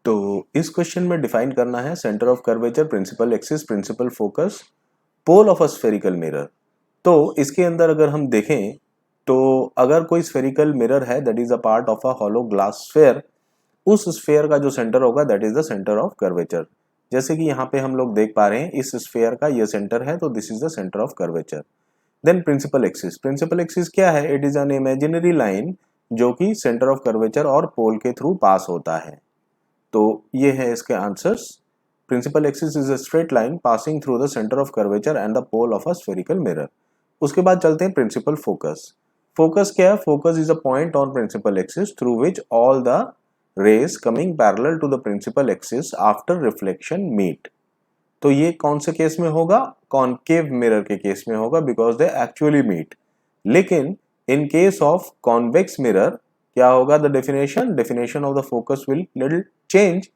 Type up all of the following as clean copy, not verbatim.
तो इस क्वेश्चन में डिफाइन करना है centre of curvature, principal axis, principal focus, pole of a spherical mirror. तो इसके अंदर अगर हम देखें तो अगर कोई स्फेरिकल मिरर है that is a part of a hollow glass sphere, उस स्फेयर का जो सेंटर होगा that is the centre of curvature. जैसे कि यहाँ पे हम लोग देख पा रहे हैं इस स्फेयर का ये सेंटर है, तो this is the centre of curvature. Then principal axis, principal axis क्या है? It is an imaginary line जो कि सेंटर ऑफ कर्वेचर और पोल के थ्रू पास होता है। तो ये है इसके answers. Principal axis is a straight line passing through the centre of curvature and the pole of a spherical mirror. उसके बाद चलते हैं प्रिंसिपल फोकस। फोकस क्या है? Focus is a point on principal axis through which all the rays coming parallel to the principal axis after reflection meet. तो ये कौन से केस में होगा? कॉनकेव मिरर के केस में होगा, बिकॉज दे एक्चुअली मीट। लेकिन in case of convex mirror क्या होगा? The definition of the focus will little change.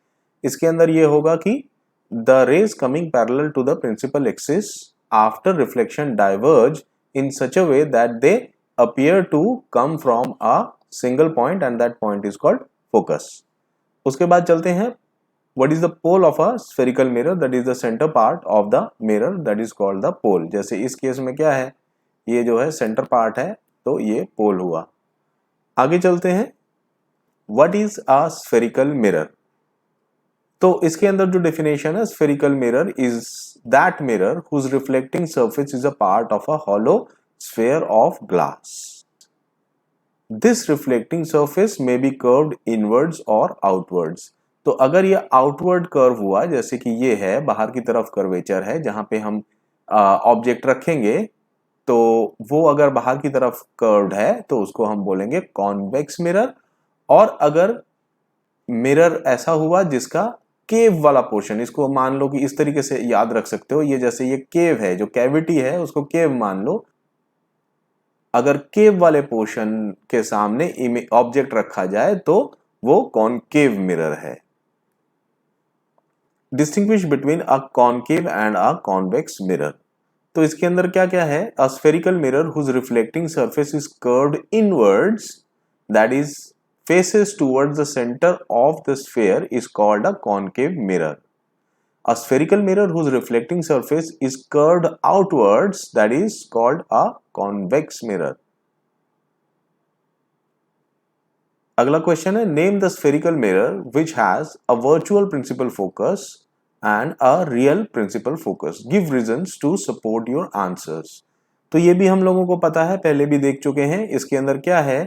इसके अंदर ये होगा कि the rays coming parallel to the principal axis after reflection diverge in such a way that they appear to come from a single point and that point is called focus. उसके बाद चलते हैं what is the pole of a spherical mirror? that is the center part of the mirror that is called the pole। जैसे इस case में क्या है? ये जो है सेंटर पार्ट है, तो ये पोल हुआ। आगे चलते हैं, what is a spherical mirror? तो इसके अंदर जो डेफिनेशन है, spherical mirror is that mirror whose reflecting surface is a part of a hollow sphere of glass। This reflecting surface may be curved inwards or outwards। तो अगर ये outward curve हुआ, जैसे कि ये है बाहर की तरफ कर्वेचर है जहां पे हम ऑब्जेक्ट रखेंगे, तो वो अगर बाहर की तरफ कर्व्ड है तो उसको हम बोलेंगे कॉन्वेक्स मिरर। और अगर मिरर ऐसा हुआ जिसका केव वाला पोर्शन, इसको मान लो कि इस तरीके से याद रख सकते हो, ये जैसे ये केव है, जो कैविटी है उसको केव मान लो। अगर केव वाले पोर्शन के सामने ऑब्जेक्ट रखा जाए तो वो कॉनकेव मिरर है। Distinguish between a concave and a convex mirror. तो इसके अंदर क्या क्या है? A spherical mirror whose reflecting surface is curved inwards, that is faces towards the center of the sphere is called a concave mirror। A spherical mirror whose reflecting surface is curved outwards, that is called a convex mirror। अगला question है, name the spherical mirror which has a virtual principal focus and a real principal focus. Give reasons to support your answers. तो ये भी हम लोगों को पता है, पहले भी देख चुके हैं। इसके अंदर क्या है?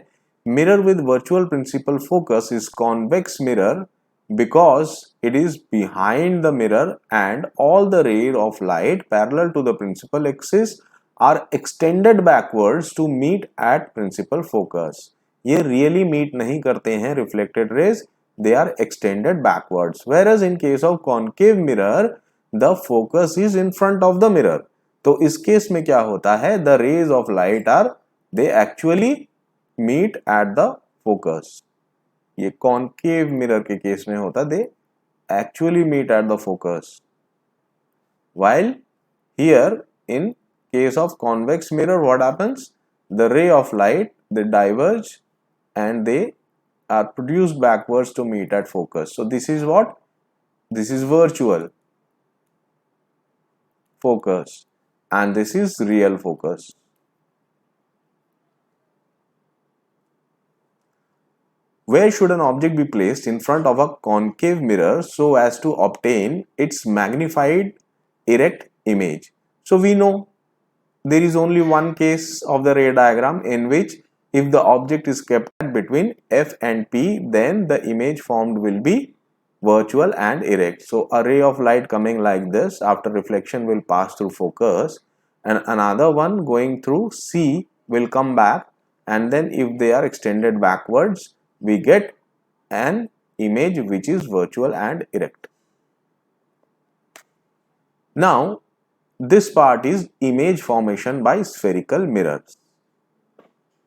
Mirror with virtual principal focus is convex mirror because it is behind the mirror and all the rays of light parallel to the principal axis are extended backwards to meet at principal focus। ये really meet नहीं करते हैं reflected rays, they are extended backwards, whereas in case of concave mirror the focus is in front of the mirror। तो इस case में क्या होता है? the rays of light are they actually meet at the focus। ये concave mirror के case में होता, they actually meet at the focus, while here in case of convex mirror what happens? The ray of light they diverge and they are produced backwards to meet at focus। So this is what? This is virtual focus and this is real focus। Where should an object be placed in front of a concave mirror so as to obtain its magnified erect image? So we know there is only one case of the ray diagram in which if the object is kept between F and P, then the image formed will be virtual and erect। So a ray of light coming like this after reflection will pass through focus and another one going through C will come back, and then if they are extended backwards we get an image which is virtual and erect। Now this part is image formation by spherical mirrors।